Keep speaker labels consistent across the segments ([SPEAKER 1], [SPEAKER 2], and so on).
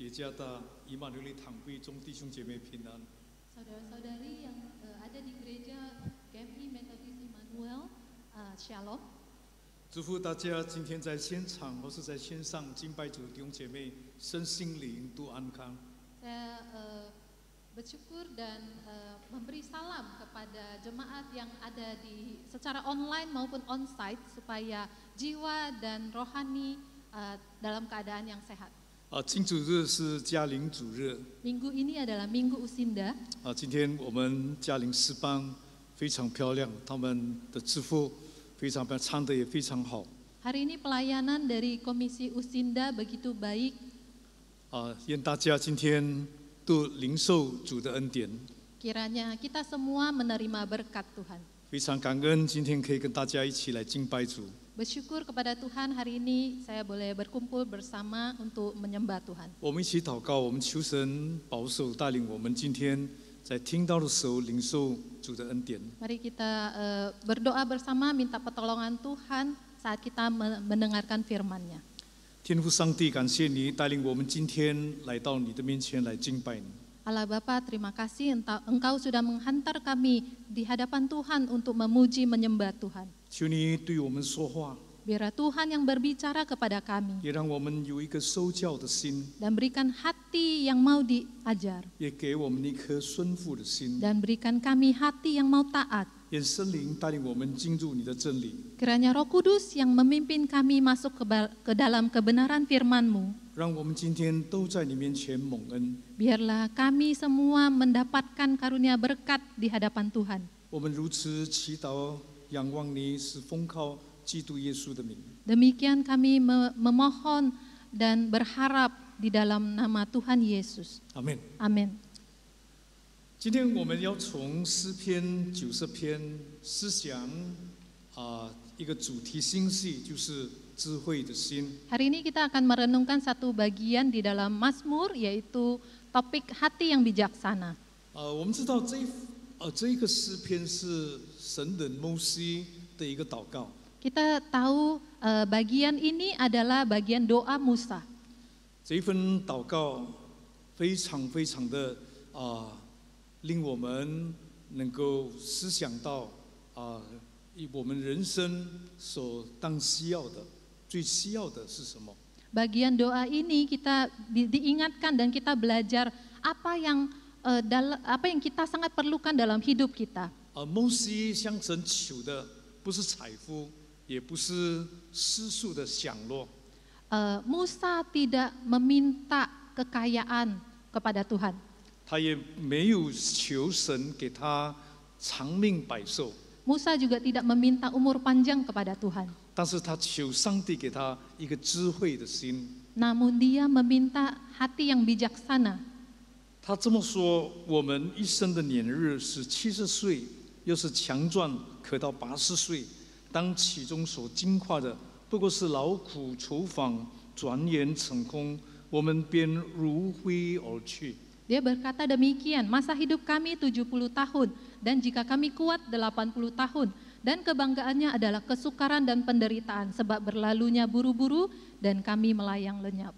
[SPEAKER 1] 耶加大以马内利堂会中弟兄姐妹平安。
[SPEAKER 2] Saudara-saudari yang ada di gereja GMI Metodis Immanuel, Shalom.
[SPEAKER 1] 祝福大家今天在现场或是在线上敬拜主的弟兄姐妹，身心灵都安康。
[SPEAKER 2] Saya bersyukur dan memberi salam kepada jemaat yang ada di secara online maupun onsite supaya jiwa dan rohani dalam keadaan yang sehat.
[SPEAKER 1] 庆主日是嘉陵主日。
[SPEAKER 2] Minggu ini adalah Minggu Usinda.
[SPEAKER 1] 今天我们嘉陵诗班非常漂亮，他们的致富非常棒，唱得也非常好。
[SPEAKER 2] Hari ini pelayanan dari Komisi Usinda begitu baik.
[SPEAKER 1] 愿大家今天都领受主的恩典。
[SPEAKER 2] Kiranya kita semua menerima berkat Tuhan.
[SPEAKER 1] 非常感恩今天可以跟大家一起来敬拜主。
[SPEAKER 2] Bersyukur kepada Tuhan hari ini saya boleh berkumpul bersama untuk menyembah Tuhan.
[SPEAKER 1] 我们一起祷告，我们求神保守带领我们今天在听到的时候领受主的恩典。
[SPEAKER 2] Mari kita berdoa bersama minta pertolongan Tuhan saat kita mendengarkan firman-Nya.
[SPEAKER 1] 天父上帝，感谢你带领我们今天来到你的面前来敬拜你。
[SPEAKER 2] Allah Bapa, terima kasih Engkau sudah menghantar kami di hadapan Tuhan untuk memuji menyembah Tuhan.
[SPEAKER 1] 求你对我们说话，
[SPEAKER 2] Biarlah Tuhan yang berbicara kepada kami
[SPEAKER 1] 也让我们有一个受教的心，
[SPEAKER 2] dan berikan hati yang mau diajar
[SPEAKER 1] 也给我们一颗顺服的心。
[SPEAKER 2] dan berikan kami hati yang mau taat.
[SPEAKER 1] 愿圣灵带领我们进入你的真理，
[SPEAKER 2] Kiranya Roh Kudus yang memimpin kami masuk ke dalam kebenaran firman-Mu.
[SPEAKER 1] 让我们今天都在你面前蒙恩。
[SPEAKER 2] Biarlah kami semua mendapatkan karunia berkat di hadapan Tuhan.
[SPEAKER 1] 我们如此祈祷，仰望你，是奉靠基督耶稣的名。
[SPEAKER 2] Demikian kami memohon dan berharap di dalam nama Tuhan Yesus.
[SPEAKER 1] 阿门。
[SPEAKER 2] Amin.
[SPEAKER 1] 今天我们要从诗篇90篇思想一个主题信息，就是智慧的心。
[SPEAKER 2] Hari ini kita akan merenungkan satu bagian di dalam Mazmur, yaitu topik hati yang bijaksana.
[SPEAKER 1] 我们知道这个诗篇是神人摩西的一个祷告。
[SPEAKER 2] Kita tahu bagian ini adalah bagian doa Musa.
[SPEAKER 1] 这一份祷告非常非常的令我们能够思想到我们人生所当需要的、最需要的是什么？
[SPEAKER 2] Bagian doa ini kita diingatkan dan kita belajar apa yang kita sangat perlukan dalam hidup kita.
[SPEAKER 1] 摩西向神求的不是财富，也不是世俗的享乐。
[SPEAKER 2] Musa tidak meminta kekayaan kepada Tuhan.
[SPEAKER 1] 他也没有求神给他长命百寿，
[SPEAKER 2] Musa juga tidak meminta umur panjang kepada Tuhan.
[SPEAKER 1] 但是他求上帝给他一个智慧的心。
[SPEAKER 2] Namun dia meminta hati yang bijaksana.
[SPEAKER 1] 他这么说：我们一生的年日是70岁，又是强壮，可到80岁。当其中所经qua的不过是劳苦愁烦，转眼成空，我们便如飞而去。
[SPEAKER 2] Dia berkata demikian, masa hidup kami 70 tahun dan jika kami kuat 80 tahun dan kebanggaannya adalah kesukaran dan penderitaan sebab berlalunya buru-buru dan kami melayang lenyap.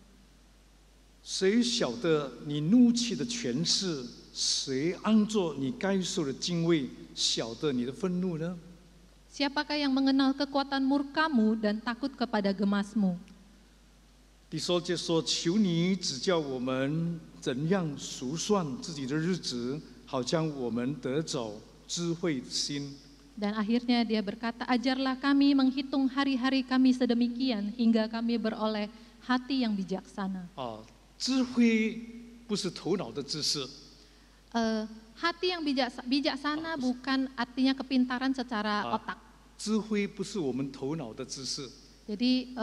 [SPEAKER 1] 谁晓得你怒气的权势？谁安坐你该受的敬畏？晓得你的愤怒呢？
[SPEAKER 2] Siapakah yang mengenal kekuatan murkamu dan takut kepada gemasmu?
[SPEAKER 1] 第十节说：求你指教我们怎样数算自己的日子，好将我们得着智慧的心。
[SPEAKER 2] Dan akhirnya dia berkata, ajarlah kami menghitung hari-hari kami sedemikian hingga kami beroleh hati yang bijaksana.
[SPEAKER 1] 智慧不是头脑的知识，
[SPEAKER 2] Hati yang bijaksana bukan artinya kepintaran secara otak.
[SPEAKER 1] 智慧不是我们头脑的知识。
[SPEAKER 2] Jadi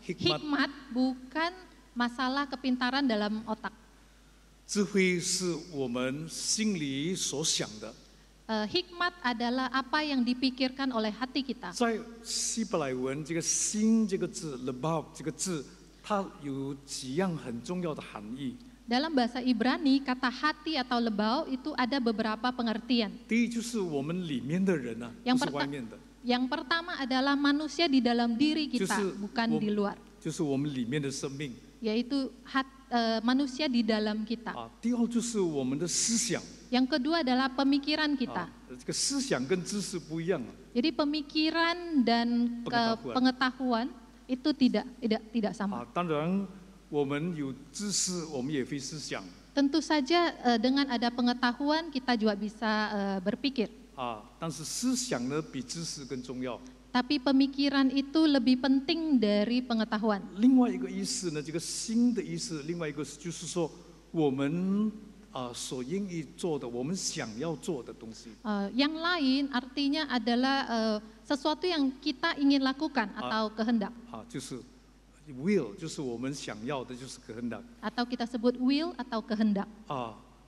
[SPEAKER 2] hikmat bukan masalah kepintaran dalam otak.
[SPEAKER 1] 智慧是我们心里所想的。
[SPEAKER 2] Hikmat adalah apa yang dipikirkan oleh hati kita.
[SPEAKER 1] 在希伯来文，这个“心”这个字 ，“lebab” 这个字，它有几样很重要的含义。
[SPEAKER 2] Dalam bahasa Ibrani, kata hati atau lebau itu ada beberapa pengertian.
[SPEAKER 1] 第一就是我们里面的人啊，不是外面的。
[SPEAKER 2] Yang pertama adalah manusia di dalam diri kita,
[SPEAKER 1] 就是
[SPEAKER 2] bukan di luar.
[SPEAKER 1] 就是我们里面的生命。
[SPEAKER 2] Yaitu manusia di dalam kita.
[SPEAKER 1] 第二就是我们的思想
[SPEAKER 2] Yang kedua adalah pemikiran kita.
[SPEAKER 1] 这个思想跟知识不一样
[SPEAKER 2] Jadi pemikiran dan pengetahuan itu tidak sama.
[SPEAKER 1] 当然我们有知识，我们也会思想
[SPEAKER 2] Tentu saja dengan ada pengetahuan kita juga bisa berpikir.
[SPEAKER 1] 但是思想呢比知识更重要。
[SPEAKER 2] Tapi pemikiran itu lebih penting dari pengetahuan.
[SPEAKER 1] 另外一个意思呢，这个新的意思，另外一个就是说我们所愿意做的，我们想要做的东西。
[SPEAKER 2] Yang lain artinya adalah sesuatu yang kita ingin lakukan atau kehendak.
[SPEAKER 1] 就是 will， 就是我们想要的，就是 kehendak。
[SPEAKER 2] Atau kita sebut will atau kehendak.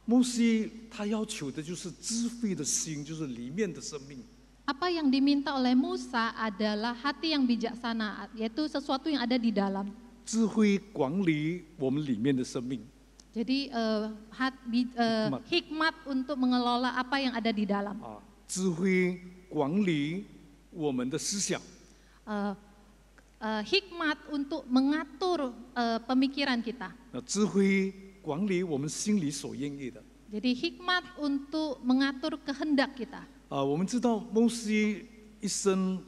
[SPEAKER 1] 摩西他要求的就是智慧的心，就是里面的生命。
[SPEAKER 2] Apa yang diminta oleh Musa adalah hati yang bijaksana, yaitu sesuatu yang ada di dalam.
[SPEAKER 1] 智慧管理我们里面的生命。
[SPEAKER 2] Jadi hikmat untuk mengelola apa yang ada di dalam.
[SPEAKER 1] 智慧管理我们的思想。
[SPEAKER 2] Hikmat untuk mengatur pemikiran kita.
[SPEAKER 1] 智慧管理我们心里所愿意的。
[SPEAKER 2] Jadi hikmat untuk mengatur kehendak kita.
[SPEAKER 1] 我们知道摩西一生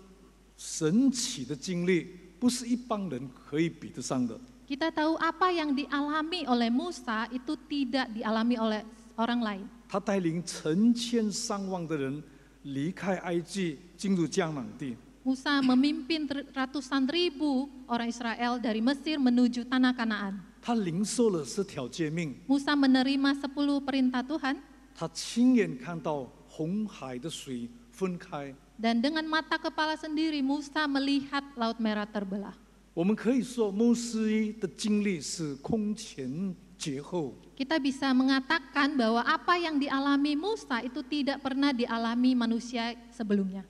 [SPEAKER 1] 神奇的经历，不是一般人可以比得上的。
[SPEAKER 2] Kita tahu apa yang dialami oleh Musa itu tidak dialami oleh orang lain.
[SPEAKER 1] 他带领成千上万的人离开埃及，进入迦南地。
[SPEAKER 2] Musa memimpin ratusan ribu orang Israel dari Mesir menuju tanah Kanaan.
[SPEAKER 1] 他领受了10条诫命，
[SPEAKER 2] Musa menerima 10 perintah Tuhan.
[SPEAKER 1] 他亲眼看到红海的水分开。
[SPEAKER 2] Dan dengan mata kepala sendiri Musa melihat Laut Merah terbelah.
[SPEAKER 1] 我们可以说，摩西的经历是空前绝后。
[SPEAKER 2] Kita bisa mengatakan bahwa apa yang dialami Musa itu tidak pernah dialami manusia sebelumnya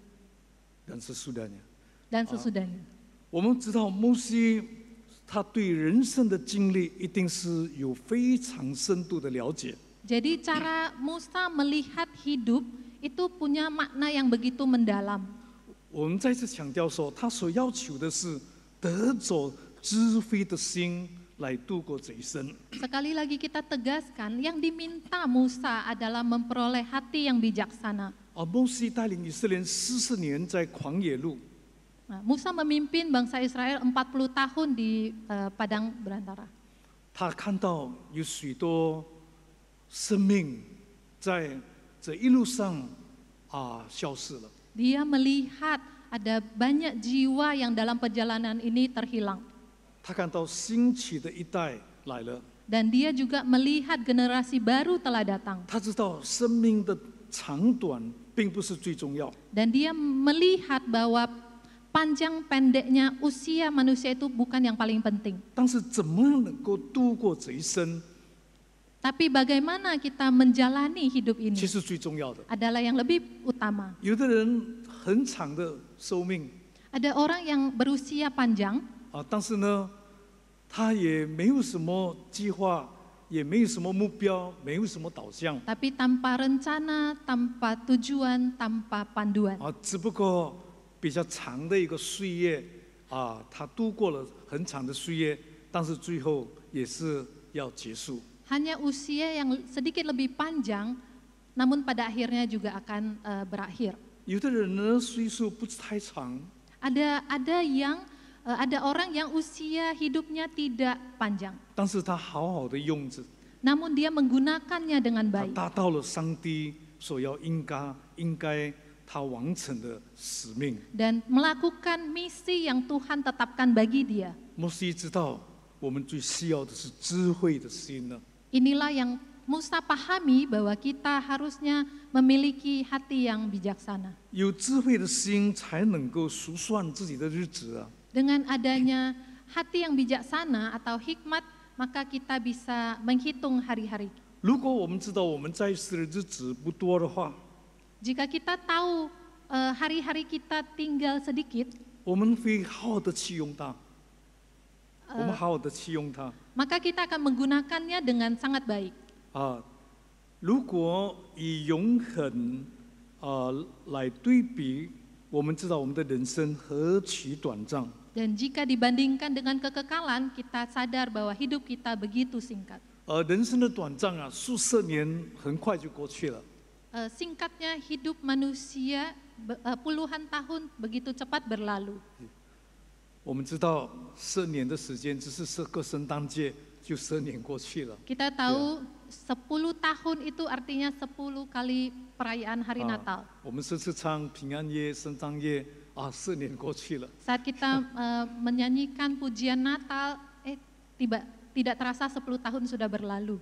[SPEAKER 1] 但是sudahnya，
[SPEAKER 2] dan sesudahnya.
[SPEAKER 1] 我们知道摩西他对人生的经历一定是有非常深度的了解。
[SPEAKER 2] Jadi cara Musa melihat hidup itu punya makna yang begitu mendalam.
[SPEAKER 1] 我们再次强调说，他所要求的是得着智慧的心来度过这一生。
[SPEAKER 2] Sekali lagi kita tegaskan, yang diminta Musa adalah memperoleh hati yang bijaksana.
[SPEAKER 1] 摩西带领以色列人40年在旷野路，
[SPEAKER 2] Musa memimpin bangsa Israel 40 tahun di padang belantara.
[SPEAKER 1] 他看到有许多生命在这一路上消失了。
[SPEAKER 2] Dia melihat ada banyak jiwa yang dalam perjalanan ini terhilang.
[SPEAKER 1] 他看到兴起的一代来了，
[SPEAKER 2] Dan dia juga melihat generasi baru telah datang.
[SPEAKER 1] 他知道生命的长短并不是最重要，
[SPEAKER 2] Dan dia melihat bahwa panjang pendeknya usia manusia itu bukan yang paling penting.
[SPEAKER 1] 但是怎么能够度过这一生，
[SPEAKER 2] Tapi bagaimana kita menjalani hidup ini
[SPEAKER 1] 其实最重要的。
[SPEAKER 2] adalah yang lebih utama.
[SPEAKER 1] 有的人很长的寿命
[SPEAKER 2] Ada orang yang berusia panjang,
[SPEAKER 1] 但是呢，他也没有什么计划，也没有什么目标，没有什么导向
[SPEAKER 2] tapi tanpa rencana, tanpa tujuan, tanpa panduan.
[SPEAKER 1] 只不过比较长的一个岁月他度过了很长的岁月，但是最后也是要结束。
[SPEAKER 2] Hanya usia yang sedikit lebih panjang, namun pada akhirnya juga akan berakhir.
[SPEAKER 1] 有的人呢，岁数不是太长，
[SPEAKER 2] Ada orang yang usia hidupnya tidak panjang,
[SPEAKER 1] 但是他好好的用着，
[SPEAKER 2] namun dia menggunakannya dengan
[SPEAKER 1] 他
[SPEAKER 2] baik
[SPEAKER 1] 达到了上帝所要应该他完成的使命。
[SPEAKER 2] dan melakukan misi yang Tuhan tetapkan bagi dia.
[SPEAKER 1] 摩西知道，我们最需要的是智慧的心呢。
[SPEAKER 2] Inilah yang Musa pahami bahwa kita harusnya memiliki hati yang bijaksana.
[SPEAKER 1] 有智慧的心，才能够数算自己的日子啊。
[SPEAKER 2] Dengan adanya hati yang bijaksana atau hikmat, maka kita bisa menghitung hari-hari.
[SPEAKER 1] 如果我们知道我们在世的日子不多的话，
[SPEAKER 2] Jika kita tahu hari-hari kita tinggal sedikit,
[SPEAKER 1] 我们会好好的去用它，我们好好的去用它。
[SPEAKER 2] maka kita akan menggunakannya dengan sangat baik.
[SPEAKER 1] 如果以永恒来对比我们知道我们的人生何其短暂。
[SPEAKER 2] Dan jika dibandingkan dengan kekekalan, kita sadar bahwa hidup kita begitu singkat.
[SPEAKER 1] 人生的短暂啊，数十年很快就过去了。
[SPEAKER 2] Singkatnya hidup manusia puluhan tahun begitu cepat berlalu.
[SPEAKER 1] 我们知道10年的时间，只是过圣诞节就10年过去了。
[SPEAKER 2] Kita tahu 10 tahun itu artinya 10 kali perayaan hari Natal.
[SPEAKER 1] 我们这次唱平安夜、圣诞夜啊，4年过去了。
[SPEAKER 2] Saat kita menyanyikan pujian Natal, tidak terasa 10 tahun sudah berlalu.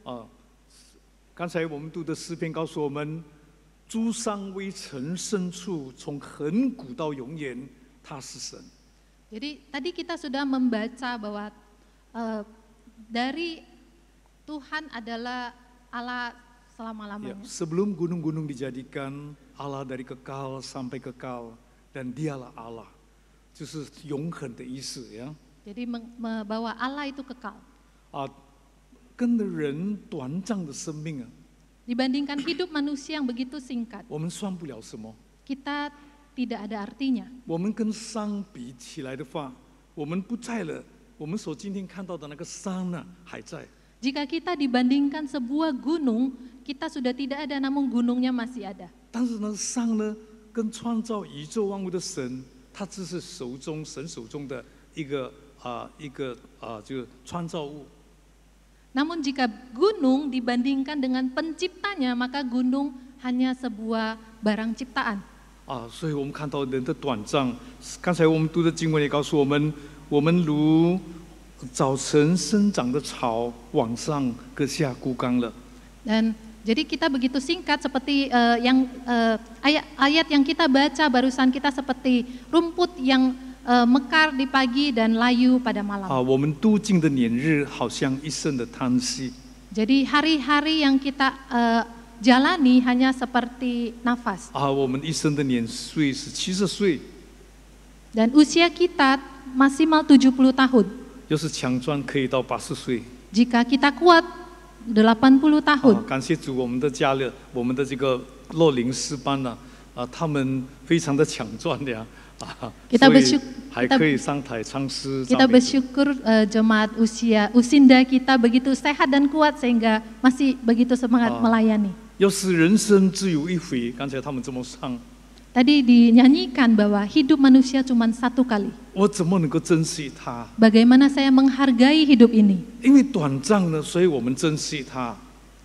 [SPEAKER 1] 刚才我们读的诗篇告诉我们，诸山微尘深处，从亘古到永远，他是神。
[SPEAKER 2] Jadi tadi kita sudah membaca bahwa dari Tuhan adalah Allah selama-lamanya.
[SPEAKER 1] Sebelum gunung-gunung dijadikan, Allah dari kekal sampai kekal, dan Dialah Allah， 就是永恒的意思呀。
[SPEAKER 2] Jadi bahwa Allah itu kekal.
[SPEAKER 1] 跟着人短暂的生命啊，
[SPEAKER 2] Dibandingkan hidup manusia yang begitu singkat,
[SPEAKER 1] 我们算不了什么。
[SPEAKER 2] kita tidak ada artinya.
[SPEAKER 1] 我们跟山比起来的话，我们不在了。我们所今天看到的那个山呢，还在。
[SPEAKER 2] Jika kita dibandingkan sebuah gunung, kita sudah tidak ada, namun gunungnya masih ada.
[SPEAKER 1] 但是呢，山呢，跟创造宇宙万物的神，他只是神手中的一个就是创造物。
[SPEAKER 2] Namun jika gunung dibandingkan dengan penciptanya, maka gunung hanya sebuah barang ciptaan.
[SPEAKER 1] 所以我们看到人的短暂。刚才我们读的经文也告诉我们，我们如早晨生长的草，晚上割下枯干了。
[SPEAKER 2] Dan jadi kita begitu singkat seperti ayat yang kita baca barusan, kita seperti rumput yang mekar di pagi dan layu pada malam.
[SPEAKER 1] 我们度尽的年日，好像一生的叹息。
[SPEAKER 2] Jadi hari-hari yang kita jalani hanya seperti nafas.
[SPEAKER 1] 我们一生的年岁是70岁，
[SPEAKER 2] Dan usia kita maksimal 70 tahun.
[SPEAKER 1] 要是强壮可以到80岁。
[SPEAKER 2] Jika kita kuat 80 tahun.
[SPEAKER 1] 感谢主，我们的家人，我们的这个洛林诗班呢，他们非常的强壮的呀。
[SPEAKER 2] Kita
[SPEAKER 1] 所以还可以上台唱诗。
[SPEAKER 2] Kita bersyukur jemaat usinda kita begitu sehat dan kuat sehingga masih begitu semangat melayani.
[SPEAKER 1] 要是人生只有一回，刚才他们这么唱，
[SPEAKER 2] Tadi dinyanyikan bahwa hidup manusia cuma satu kali.
[SPEAKER 1] 我怎么能够珍惜它？
[SPEAKER 2] Bagaimana saya menghargai hidup ini?
[SPEAKER 1] 因为短暂呢，所以我们珍惜它。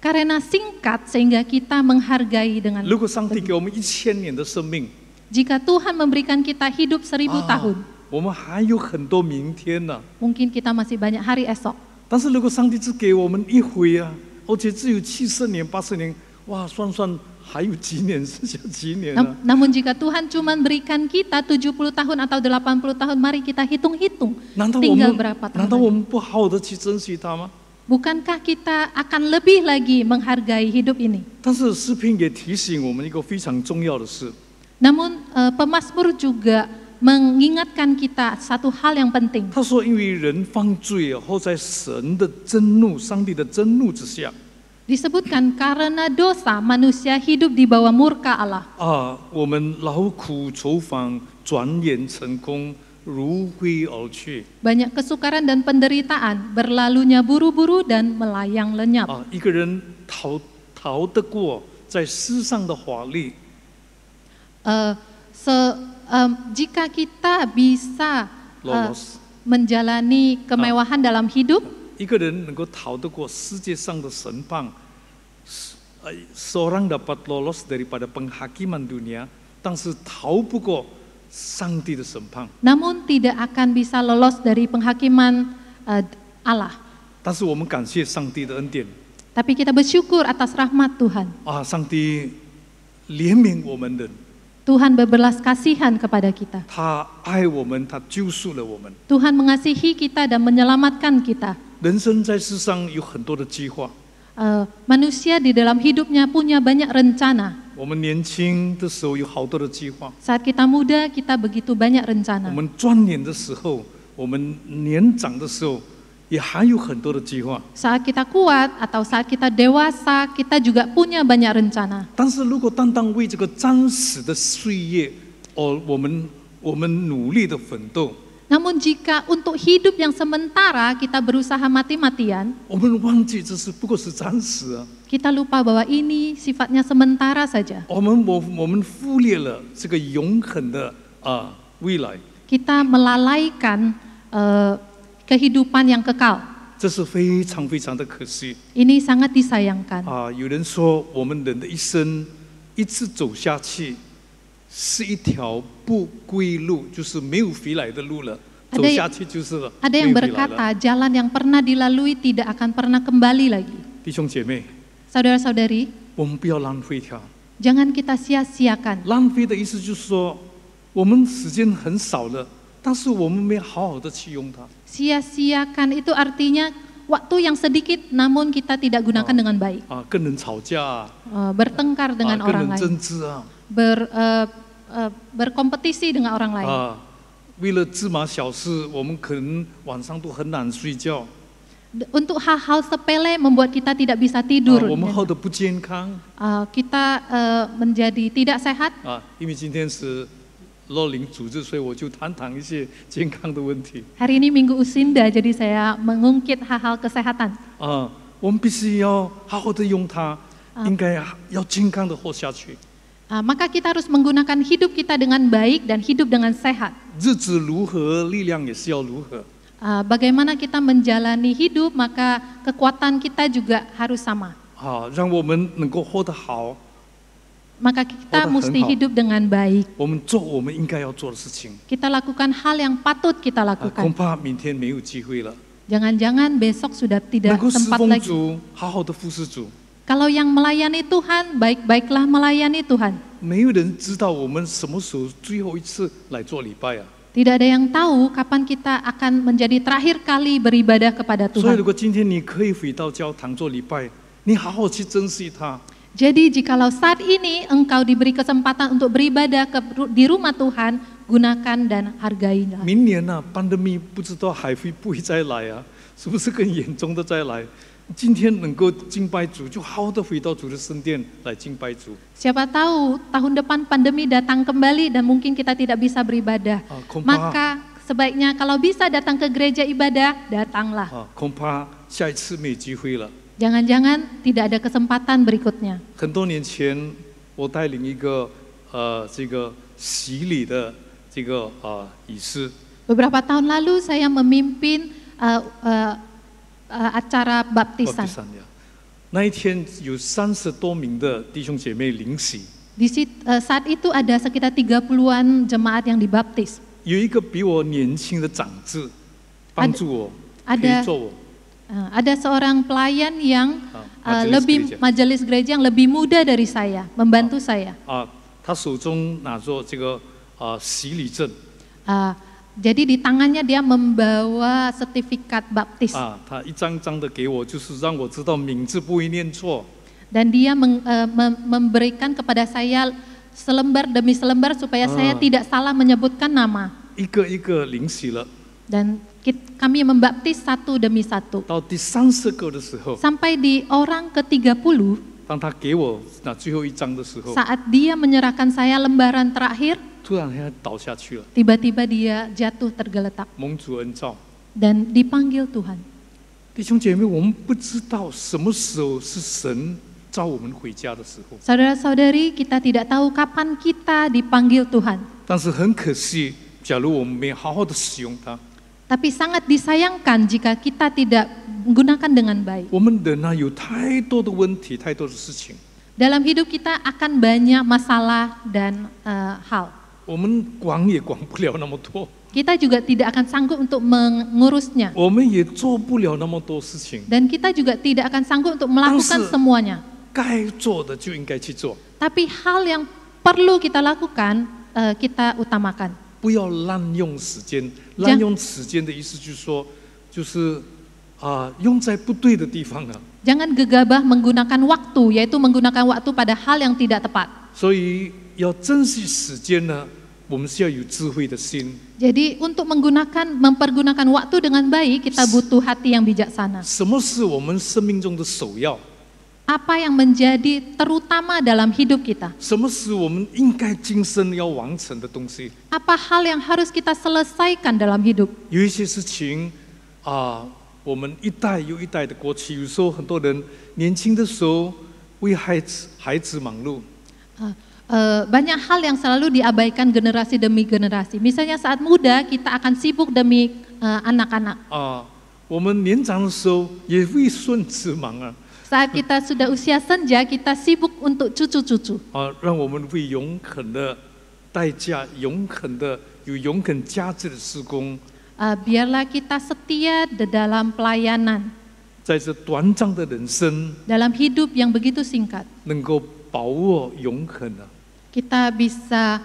[SPEAKER 2] Karena singkat sehingga kita menghargai dengan.
[SPEAKER 1] 如果上帝给我们1000年的生命，
[SPEAKER 2] Jika Tuhan memberikan kita hidup 1000 tahun,
[SPEAKER 1] 我们还有很多明天呢。
[SPEAKER 2] mungkin kita masih banyak hari esok.
[SPEAKER 1] 但是如果上帝只给我们一回啊，而且只有70年、80年，哇，算还有几年，剩下几年啊？
[SPEAKER 2] Namun jika Tuhan cuma berikan kita 70 tahun atau 80 tahun, mari kita hitung-hitung tinggal berapa tahun.
[SPEAKER 1] 难道我们不好好的去珍惜它吗？
[SPEAKER 2] Bukankah kita akan lebih lagi menghargai hidup ini?
[SPEAKER 1] 但是诗篇也提醒我们一个非常重要的事。
[SPEAKER 2] Namun pemazmur juga mengingatkan kita satu hal yang penting.
[SPEAKER 1] 他说：“因为人犯罪后，在神的真怒、上帝的真怒之下。”
[SPEAKER 2] Disebutkan karena dosa manusia hidup di bawah murka Allah.
[SPEAKER 1] 我们劳苦愁烦，转眼成空，如飞而去。
[SPEAKER 2] Banyak kesukaran dan penderitaan, berlalunya buru-buru dan melayang lenyap.
[SPEAKER 1] 一个人逃得过在世上的法律。
[SPEAKER 2] Jika kita bisa menjalani kemewahan dalam hidup,
[SPEAKER 1] 一个人能够逃得过世界上的审判，seorang dapat lolos daripada penghakiman dunia，但是逃不过上帝的审判。
[SPEAKER 2] namun tidak akan bisa lolos dari penghakiman Allah.
[SPEAKER 1] 但是我们感谢上帝的恩典。
[SPEAKER 2] Tapi kita bersyukur atas rahmat Tuhan.
[SPEAKER 1] 上帝怜悯我们人。
[SPEAKER 2] Tuhan berbelas kasihan kepada kita.
[SPEAKER 1] 他爱我们，他救赎了我们。
[SPEAKER 2] Tuhan mengasihi kita dan menyelamatkan kita.
[SPEAKER 1] 人生在世上有很多的计划。
[SPEAKER 2] Manusia di dalam hidupnya punya banyak rencana.
[SPEAKER 1] 我们年轻的时候有好多的计划。
[SPEAKER 2] Saat kita muda, kita begitu banyak
[SPEAKER 1] 我
[SPEAKER 2] rencana.
[SPEAKER 1] 们壮年的时候，我们年长的时候，也还有很多的计划。
[SPEAKER 2] Saat kita kuat atau saat kita dewasa, kita juga punya banyak rencana.
[SPEAKER 1] 但是如果单单为这个暂时的岁月我们努力的奋斗，
[SPEAKER 2] Namun jika untuk hidup yang sementara kita berusaha mati-matian,
[SPEAKER 1] 我们忘记这是不过是暂时啊。
[SPEAKER 2] kita lupa bahwa ini sifatnya sementara saja.
[SPEAKER 1] 我们忽略了这个永恒的未来，
[SPEAKER 2] Kita melalaikan kehidupan yang kekal.
[SPEAKER 1] 这是非常非常的可惜
[SPEAKER 2] Ini sangat disayangkan.
[SPEAKER 1] 有人说，我们人的一生一直走下去，是一条不归路，就是没有回来的路了。走下去就是了，
[SPEAKER 2] Ada yang
[SPEAKER 1] 没有回来了。
[SPEAKER 2] berkata jalan yang pernah dilalui tidak akan pernah kembali lagi.
[SPEAKER 1] 弟兄姐妹，
[SPEAKER 2] Saudara-saudari,
[SPEAKER 1] 我们不要浪费它。
[SPEAKER 2] jangan kita sia-siakan.
[SPEAKER 1] 浪费的意思就是说，我们时间很少了，但是我们没有好好的去用它。
[SPEAKER 2] Sia-siakan itu artinya waktu yang sedikit namun kita tidak gunakan dengan baik.
[SPEAKER 1] 跟人吵架，
[SPEAKER 2] Bertengkar dengan
[SPEAKER 1] 跟
[SPEAKER 2] orang
[SPEAKER 1] 人
[SPEAKER 2] lain.
[SPEAKER 1] 争执啊，
[SPEAKER 2] Berkompetisi dengan orang lain.
[SPEAKER 1] 为了芝麻小事，我们可能晚上都很难睡觉。
[SPEAKER 2] Untuk hal-hal sepele membuat kita tidak bisa tidur.
[SPEAKER 1] 我们活得不健康
[SPEAKER 2] Kita menjadi tidak sehat.
[SPEAKER 1] 因为今天是乐龄主日，所以我就谈一些健康的问题。
[SPEAKER 2] Hari ini Minggu Usinda, jadi saya mengungkit hal-hal kesehatan.
[SPEAKER 1] 我们必须要好好的用它，应该要健康的活下去。
[SPEAKER 2] Maka kita harus menggunakan hidup kita dengan baik dan hidup dengan sehat.
[SPEAKER 1] 日子如何，力量也是要如何。
[SPEAKER 2] Bagaimana kita menjalani hidup, maka kekuatan kita juga harus sama.
[SPEAKER 1] 让我们能够活得好，
[SPEAKER 2] Maka kita mesti hidup dengan baik.
[SPEAKER 1] 我们做我们应该要做的事情。
[SPEAKER 2] Kita lakukan hal yang patut kita
[SPEAKER 1] 恐
[SPEAKER 2] lakukan.
[SPEAKER 1] 怕明天没有机会了。
[SPEAKER 2] Jangan-jangan besok sudah
[SPEAKER 1] 能
[SPEAKER 2] tidak
[SPEAKER 1] 够侍
[SPEAKER 2] sempat
[SPEAKER 1] 奉
[SPEAKER 2] lagi.
[SPEAKER 1] 主，好好的服侍主。
[SPEAKER 2] Kalau yang melayani Tuhan, baik-baiklah melayani Tuhan.
[SPEAKER 1] 没有人知道我们什么时候最后一次来做礼拜啊。
[SPEAKER 2] Tidak ada yang tahu kapan kita akan menjadi terakhir kali beribadah kepada
[SPEAKER 1] 所以，
[SPEAKER 2] Tuhan.
[SPEAKER 1] 如果今天你可以回到教堂做礼拜，你好好去珍惜它。
[SPEAKER 2] Jadi jikalau saat ini engkau diberi kesempatan untuk beribadah di rumah Tuhan, gunakan dan hargailah.
[SPEAKER 1] 明年呢、pandemi 不知道还会不会再来啊？是不是更严重的再来？今天能够敬拜主，就好好的回到主的圣殿来敬拜主。
[SPEAKER 2] Siapa tahu tahun depan pandemi datang kembali dan mungkin kita tidak bisa beribadah.
[SPEAKER 1] 恐怕
[SPEAKER 2] Maka sebaiknya kalau bisa datang ke gereja ibadah, datanglah.
[SPEAKER 1] 恐怕下一次没有机会了。
[SPEAKER 2] Jangan-jangan tidak ada kesempatan berikutnya.
[SPEAKER 1] 很多年前，我带领一个这个洗礼的这个仪式，
[SPEAKER 2] Beberapa tahun lalu saya memimpin acara baptisan.
[SPEAKER 1] 那一天有30多名的弟兄姐妹领洗，
[SPEAKER 2] Saat itu ada sekitar 30-an jemaat yang dibaptis.
[SPEAKER 1] 有一个比我年轻的长子帮助我，可
[SPEAKER 2] ada
[SPEAKER 1] 以做我。
[SPEAKER 2] Ada seorang pelayan yang
[SPEAKER 1] majelis
[SPEAKER 2] majelis gereja yang lebih muda dari saya, membantu saya.
[SPEAKER 1] 他手中拿着这个洗礼证，
[SPEAKER 2] Jadi di tangannya dia membawa sertifikat baptis.
[SPEAKER 1] 他一张张的给我，就是让我知道名字不会念错。
[SPEAKER 2] Dan dia memberikan kepada saya selembar demi selembar supaya saya tidak salah menyebutkan nama.
[SPEAKER 1] 一个一个领洗了，
[SPEAKER 2] Dan kami membaptis satu demi satu.
[SPEAKER 1] 到第30个的时候，
[SPEAKER 2] Sampai di orang ke-30,
[SPEAKER 1] 当他给我那最后一张的时候，
[SPEAKER 2] saat dia menyerahkan saya lembaran terakhir,
[SPEAKER 1] 突然他倒下去了，
[SPEAKER 2] tiba-tiba dia jatuh tergeletak
[SPEAKER 1] 蒙主恩照。
[SPEAKER 2] dan dipanggil Tuhan.
[SPEAKER 1] 弟兄姐妹，我们不知道什么时候是神召我们回家的时候，
[SPEAKER 2] Saudara-saudari, kita tidak tahu kapan kita dipanggil Tuhan.
[SPEAKER 1] 但是很可惜，假如我们没有好好的使用它，
[SPEAKER 2] Tapi sangat disayangkan jika kita tidak menggunakan dengan baik.
[SPEAKER 1] 我们人有太多的问题，太多的事情，
[SPEAKER 2] Dalam hidup kita akan banyak masalah dan hal.
[SPEAKER 1] 我们管也管不了那么多，
[SPEAKER 2] Kita juga tidak akan sanggup untuk mengurusnya.
[SPEAKER 1] 我们也做不了那么多事情。
[SPEAKER 2] Dan kita juga tidak akan sanggup untuk melakukan semuanya.
[SPEAKER 1] 该做的就应该去做，
[SPEAKER 2] Tapi hal yang perlu kita lakukan, kita utamakan.
[SPEAKER 1] 不要滥用时间。滥用时间的意思就是说，就是用在不对的地方了。
[SPEAKER 2] Jangan gegabah menggunakan waktu, yaitu menggunakan waktu pada hal yang tidak tepat.
[SPEAKER 1] 所以要珍惜时间呢，我们是要有智慧的心。
[SPEAKER 2] Jadi untuk mempergunakan waktu dengan baik, kita butuh hati yang bijaksana.
[SPEAKER 1] 什么是我们生命中的首要？
[SPEAKER 2] apa yang menjadi terutama dalam hidup kita.
[SPEAKER 1] 什么是我们应该今生要完成的东西？
[SPEAKER 2] Apa hal yang harus kita selesaikan dalam hidup?
[SPEAKER 1] 有一些事情我们一代又一代的过去，有时候很多人年轻的时候为孩子忙碌，
[SPEAKER 2] Banyak hal yang selalu diabaikan generasi demi generasi. Misalnya saat muda kita akan sibuk demi anak-anak.
[SPEAKER 1] 我们年长的时候也为孙子忙啊，
[SPEAKER 2] Saat kita sudah usia senja, kita sibuk untuk cucu-cucu.
[SPEAKER 1] 让我们为永恒的代价、永恒的有永恒价值的事工，
[SPEAKER 2] Biarlah kita setia di dalam pelayanan,
[SPEAKER 1] 在这短暂的人生
[SPEAKER 2] dalam hidup yang begitu singkat.
[SPEAKER 1] 能够把握永恒的
[SPEAKER 2] Kita bisa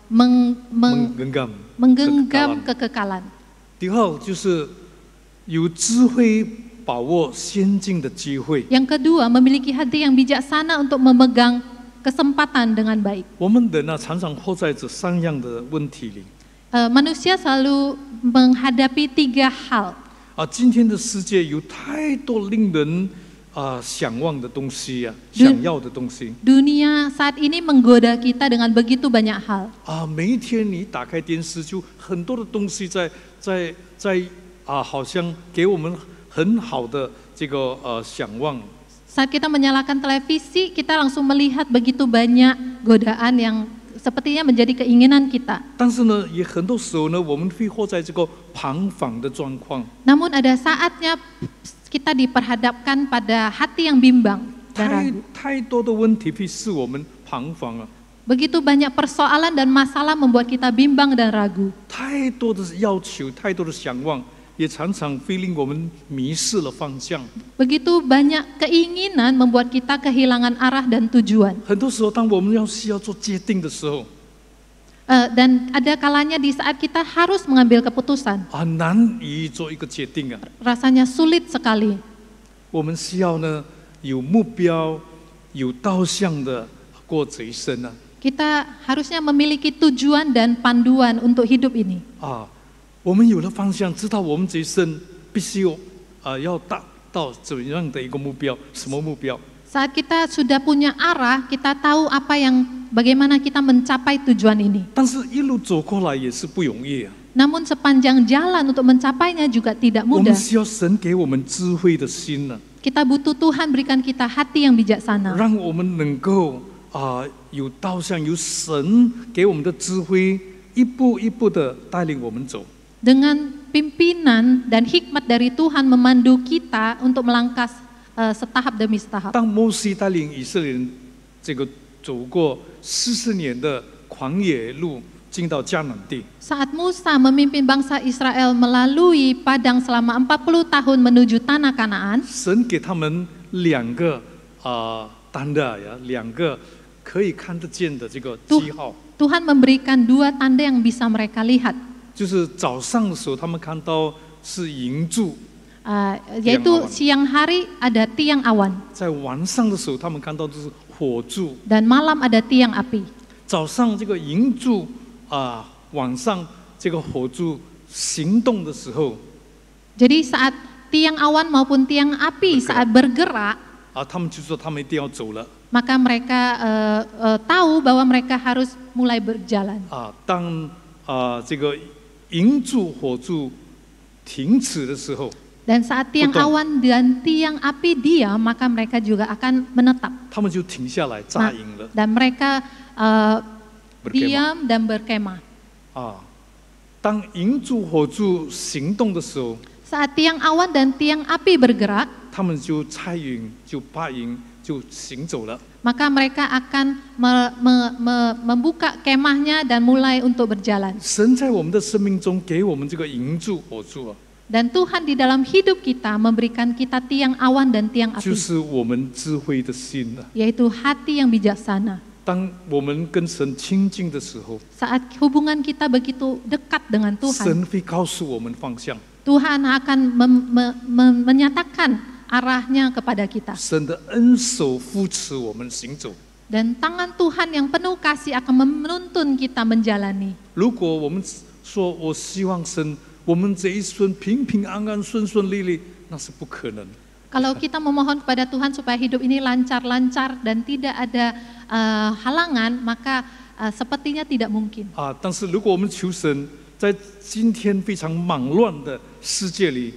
[SPEAKER 2] menggenggam kekekalan.
[SPEAKER 1] 第二就是有智慧把握先进的机会。
[SPEAKER 2] Yang kedua, memiliki hati yang bijaksana untuk memegang kesempatan dengan baik.
[SPEAKER 1] 我们人常常活在这三样的问题里。
[SPEAKER 2] Manusia selalu menghadapi 3 hal.
[SPEAKER 1] 今天的世界有太多令人想望的东西啊，想要的东西。
[SPEAKER 2] Dunia saat ini menggoda kita dengan begitu banyak hal.
[SPEAKER 1] 每一天你打开电视，就很多的东西在好像给我们很好的这个想望。
[SPEAKER 2] Saat kita menyalakan televisi, kita langsung melihat begitu banyak godaan yang sepertinya menjadi keinginan kita.
[SPEAKER 1] 但是呢，也很多时候呢，我们会活在这个彷徨的状况。
[SPEAKER 2] Namun ada saatnya kita diperhadapkan pada hati yang bimbang dan ragu.
[SPEAKER 1] 太多的问题会使我们彷徨啊，
[SPEAKER 2] Begitu banyak persoalan dan masalah membuat kita bimbang dan ragu.
[SPEAKER 1] 太多的要求，太多的想望，也常常会令我们迷失了方向。
[SPEAKER 2] Begitu banyak keinginan membuat kita kehilangan arah dan tujuan.
[SPEAKER 1] 很多时候，当我们需要做决定的时候，
[SPEAKER 2] Dan ada kalanya di saat kita harus mengambil keputusan.
[SPEAKER 1] 难以做一个决定啊。
[SPEAKER 2] Rasanya sulit sekali.
[SPEAKER 1] 我们需要呢有目标、有导向的过这一生啊。
[SPEAKER 2] Kita harusnya memiliki tujuan dan panduan untuk hidup ini.
[SPEAKER 1] 我们有了方向，知道我们这一生必须要达到怎样的一个目标，什么目标？
[SPEAKER 2] Saat kita sudah punya arah, kita tahu bagaimana kita mencapai tujuan ini.
[SPEAKER 1] 但是一路走过来也是不容易啊。
[SPEAKER 2] Namun sepanjang jalan untuk mencapainya juga tidak
[SPEAKER 1] 我们
[SPEAKER 2] mudah.
[SPEAKER 1] 需要神给我们智慧的心呢、
[SPEAKER 2] Kita butuh Tuhan berikan kita hati yang bijaksana.
[SPEAKER 1] 让我们能够有导向，有神给我们的智慧，一步一步的带领我们走。
[SPEAKER 2] Dengan pimpinan dan hikmat dari Tuhan memandu kita untuk melangkah setahap demi setahap.
[SPEAKER 1] 当摩西带领以色列人这个走过40年的旷野路，进到迦南地，
[SPEAKER 2] Saat Musa memimpin bangsa Israel melalui padang selama 40 tahun menuju tanah Kanaan,
[SPEAKER 1] 神给他们2个tanda呀，2个可以看得见的这个记号。
[SPEAKER 2] Tuhan memberikan 2 tanda yang bisa mereka lihat.
[SPEAKER 1] 就是早上的时候，他们看到是银柱；
[SPEAKER 2] Yaitu siang hari ada tiang awan
[SPEAKER 1] 在晚上的时候，他们看到的是火柱。
[SPEAKER 2] dan malam ada tiang api.
[SPEAKER 1] 早上这个银柱晚上这个火柱行动的时候，
[SPEAKER 2] Jadi saat tiang awan maupun tiang api saat bergerak,
[SPEAKER 1] 他们就说他们一定要走了。
[SPEAKER 2] maka mereka tahu bahwa mereka harus mulai berjalan.
[SPEAKER 1] 当这个银柱、火柱停止的时候，
[SPEAKER 2] Dan saat tiang awan dan tiang api diam, maka mereka juga akan menetap.
[SPEAKER 1] 他们就停下来扎营了。
[SPEAKER 2] Dan mereka diam dan berkemah.
[SPEAKER 1] 当银柱、火柱行动的时候，
[SPEAKER 2] Saat tiang awan dan tiang api bergerak,
[SPEAKER 1] 他们就拆营、就拔营、就行走了。
[SPEAKER 2] maka mereka akan membuka kemahnya dan mulai untuk berjalan.
[SPEAKER 1] 神在我们的生命中给我们这个银柱、火柱
[SPEAKER 2] Dan Tuhan di dalam hidup kita memberikan kita tiang awan dan tiang
[SPEAKER 1] 就
[SPEAKER 2] api,
[SPEAKER 1] 是我们智慧的心了。
[SPEAKER 2] yaitu hati yang bijaksana.
[SPEAKER 1] 当我们跟神亲近的时候，
[SPEAKER 2] Saat hubungan kita begitu dekat dengan Tuhan,
[SPEAKER 1] 神会告诉我们方向。
[SPEAKER 2] Tuhan akan menyatakan arahnya kepada kita.
[SPEAKER 1] 神的恩手扶持我们行走。
[SPEAKER 2] Dan tangan Tuhan yang penuh kasih akan menuntun kita menjalani.
[SPEAKER 1] 如果我们说我希望神，我们这一生平平安安、顺顺利利，那是不可能。
[SPEAKER 2] Kalau kita memohon kepada Tuhan supaya hidup ini lancar-lancar dan tidak ada halangan, maka sepertinya tidak mungkin.
[SPEAKER 1] 但是如果我们求神，在今天非常忙乱的世界里，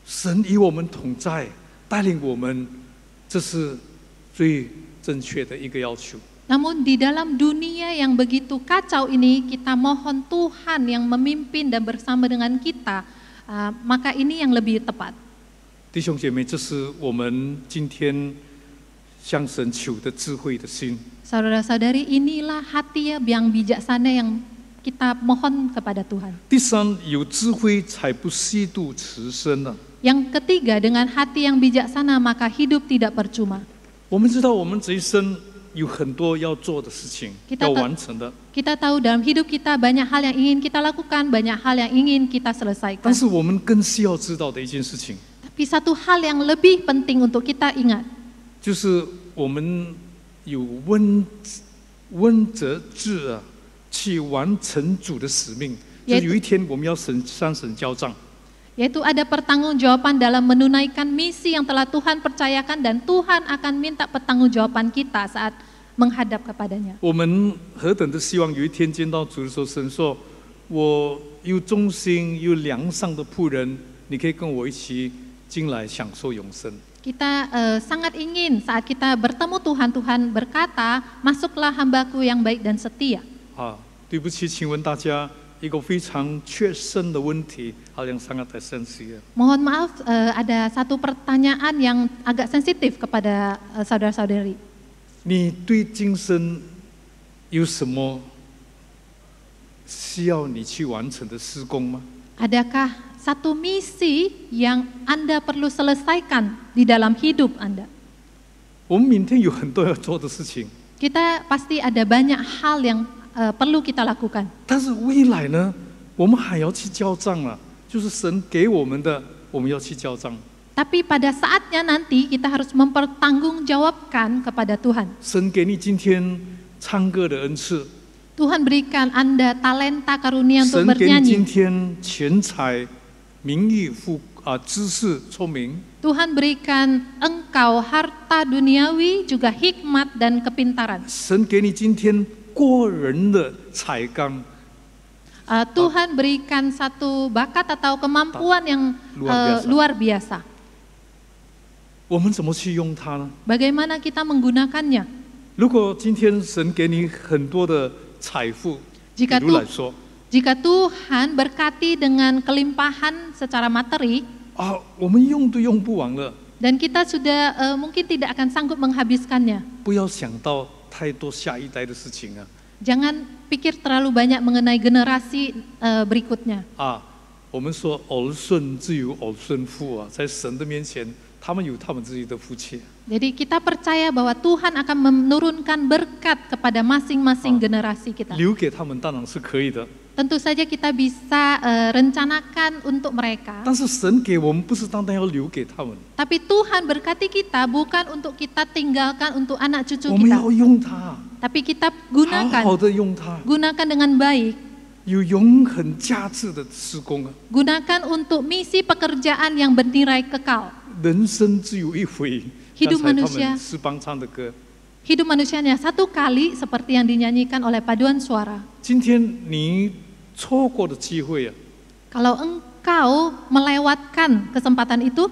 [SPEAKER 1] 神与我们同在，带领我们，这是最正确的一个要求。
[SPEAKER 2] Namun di dalam dunia yang begitu kacau ini, kita mohon Tuhan yang memimpin dan bersama dengan kita, maka ini yang lebih tepat.
[SPEAKER 1] 弟兄姐妹，这是我们今天向神求的智慧的心。
[SPEAKER 2] Saudara-saudari, inilah hati yang bijaksana yang kita mohon kepada Tuhan.
[SPEAKER 1] 第三，有智慧才不虚度此生了。
[SPEAKER 2] Yang ketiga, dengan hati yang bijaksana maka hidup tidak percuma.
[SPEAKER 1] 我们知道，我们这一生有很多要做的事情，要完成的。
[SPEAKER 2] Kita tahu dalam hidup kita banyak hal yang ingin kita lakukan, banyak hal yang ingin kita selesaikan.
[SPEAKER 1] 但是我们更需要知道的一件事情，
[SPEAKER 2] Tapi satu hal yang lebih penting untuk kita ingat,
[SPEAKER 1] 就是我们有温责制啊，去完成主的使命。就有一天我们要向神交账。
[SPEAKER 2] yaitu ada pertanggungjawaban dalam menunaikan misi yang telah Tuhan percayakan dan Tuhan akan minta pertanggungjawaban kita saat menghadap kepadanya.
[SPEAKER 1] 我们何等的希望有一天见到主的时候，神说：“我有忠心又良善的仆人，你可以跟我一起进来享受永生。”
[SPEAKER 2] Kita sangat ingin saat kita bertemu Tuhan, Tuhan berkata, masuklah hambaku yang baik dan setia.
[SPEAKER 1] 对不起，请问大家一个非常切身的问题，好像sangat esensial。
[SPEAKER 2] Mohon maaf, ada satu pertanyaan yang agak sensitif kepada saudara-saudari.
[SPEAKER 1] 你对今生有什么需要你去完成的事工吗？
[SPEAKER 2] Adakah satu misi yang Anda perlu selesaikan di dalam hidup Anda?
[SPEAKER 1] 我们明天有很多要做的事情，
[SPEAKER 2] Kita pasti ada banyak hal yang perlu kita lakukan.
[SPEAKER 1] 但是未来呢，我们还要去交账了，就是神给我们的，我们要去交账。
[SPEAKER 2] Tapi pada saatnya nanti kita harus mempertanggungjawabkan kepada Tuhan.
[SPEAKER 1] 神给你今天唱歌的恩赐，
[SPEAKER 2] Tuhan berikan Anda talenta karunia untuk
[SPEAKER 1] 神给你今
[SPEAKER 2] bernyanyi.
[SPEAKER 1] 天钱财、名誉、知识、聪明。
[SPEAKER 2] Tuhan berikan engkau harta duniawi, juga hikmat dan kepintaran.
[SPEAKER 1] 神给你今天过人的才干，
[SPEAKER 2] Tuhan berikan satu bakat atau kemampuan yang luar biasa.
[SPEAKER 1] 我们怎么去用它呢？
[SPEAKER 2] Bagaimana kita menggunakannya?
[SPEAKER 1] 如果今天神给你很多的财富，比
[SPEAKER 2] Jika
[SPEAKER 1] 如来说，
[SPEAKER 2] Tuhan berkati dengan kelimpahan secara materi,
[SPEAKER 1] 我们用都用不完了。
[SPEAKER 2] dan kita sudah mungkin tidak akan sanggup menghabiskannya.
[SPEAKER 1] 不要想到太多下一代的事情啊！
[SPEAKER 2] Jangan pikir terlalu banyak mengenai generasi berikutnya.
[SPEAKER 1] 我们说儿孙自有儿孙福啊，在神的面前，他们有他们自己的福气。
[SPEAKER 2] Jadi kita percaya bahwa Tuhan akan menurunkan berkat kepada masing-masing generasi kita.
[SPEAKER 1] 留给他们当然是可以的，
[SPEAKER 2] Tentu saja kita bisa rencanakan untuk mereka.
[SPEAKER 1] 但是神给我们不是单单要留给他们，
[SPEAKER 2] Tapi Tuhan berkati kita bukan untuk kita tinggalkan untuk anak cucu
[SPEAKER 1] 我们
[SPEAKER 2] kita.
[SPEAKER 1] 要用它，
[SPEAKER 2] Tapi kita
[SPEAKER 1] 好好的用它，
[SPEAKER 2] gunakan dengan baik.
[SPEAKER 1] 有永恒价值的施工啊！
[SPEAKER 2] Gunakan untuk misi pekerjaan yang bernilai kekal.
[SPEAKER 1] 人生只有一回，
[SPEAKER 2] Hidup
[SPEAKER 1] 刚才他
[SPEAKER 2] manusia
[SPEAKER 1] 们诗邦唱的歌。
[SPEAKER 2] Hidup manusianya satu kali seperti yang dinyanyikan oleh paduan suara.
[SPEAKER 1] 今天你错过的机会啊，
[SPEAKER 2] Kalau engkau melewatkan kesempatan itu,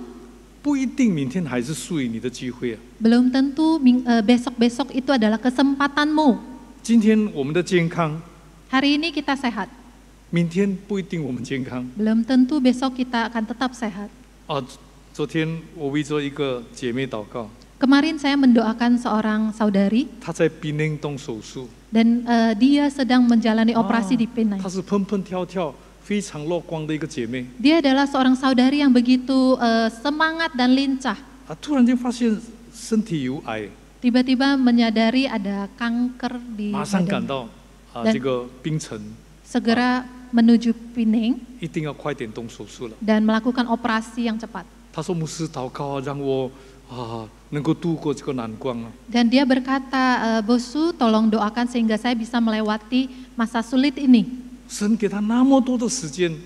[SPEAKER 1] 不一定明天还是属于你的机会啊。
[SPEAKER 2] belum tentu besok-besok itu adalah kesempatanmu.
[SPEAKER 1] 今天我们的健康，
[SPEAKER 2] Hari ini kita sehat,
[SPEAKER 1] 明天不一定我们健康。
[SPEAKER 2] belum tentu besok kita akan tetap sehat.
[SPEAKER 1] 昨天我为着一个姐妹祷告，
[SPEAKER 2] Kemarin saya mendoakan seorang saudari
[SPEAKER 1] 她在槟榔动手术，
[SPEAKER 2] dan dia sedang menjalani operasi di Penang.
[SPEAKER 1] 她是蹦蹦跳跳、非常乐观的一个姐妹。
[SPEAKER 2] Dia adalah seorang saudari yang begitu semangat dan lincah.
[SPEAKER 1] 突然间发现身体有癌，
[SPEAKER 2] Tiba-tiba menyadari ada kanker di
[SPEAKER 1] 马上赶
[SPEAKER 2] badan.
[SPEAKER 1] 到
[SPEAKER 2] Dan
[SPEAKER 1] 这个槟城，
[SPEAKER 2] Segera menuju Penang
[SPEAKER 1] 一定要快点动手术了。
[SPEAKER 2] dan melakukan operasi yang cepat.
[SPEAKER 1] 她说：“牧师祷告让我能够度过这个难关啊。”
[SPEAKER 2] Dan dia berkata, Bosu tolong doakan sehingga saya bisa melewati masa sulit ini.
[SPEAKER 1] 神给她那么多的时间，